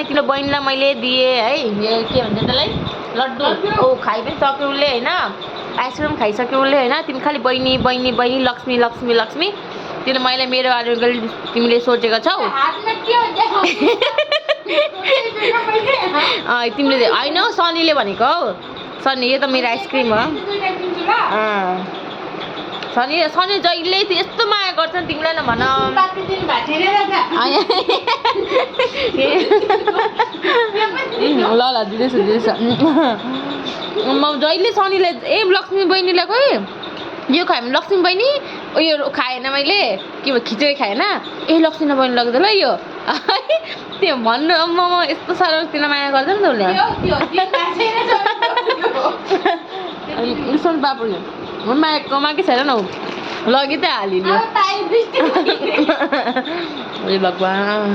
तिम्रो बहिनीलाई मैले दिएँ है, यो के भन्छ त्यसलाई, लड्डु। ओ खाइ पनि सक्यो उसले होइन, आइसक्रिम खाइसक्यो उसले होइन। तिमी खालि बहिनी बहिनी बहिनी लक्ष्मी लक्ष्मी लक्ष्मी। तिमीले मैले मेरो बारेमा तिमीले सोचेको छौ। तिमीले होइन सनीले भनेको हौ, सनी यो त मेरो आइसक्रिम हो। सनी सनी जहिले यस्तो माया गर्छ तिमीलाई न भन। ल ल दिँदैछु दिँदैछु। म जहिले सनीलाई लक्ष्मी बहिनीलाई खोइ यो खायो भने लक्ष्मी बहिनी उयो खाएन मैले के भयो खिचडी खाएन लक्ष्मी बहिनी लग्दै ल यो त्यो भन्नु। म यस्तो साह्रो तिमीलाई माया गर्छ नि त उसले सुन पापडी माया कमाएकै छैन न ऊ लगि त हालिदियो। भगवान्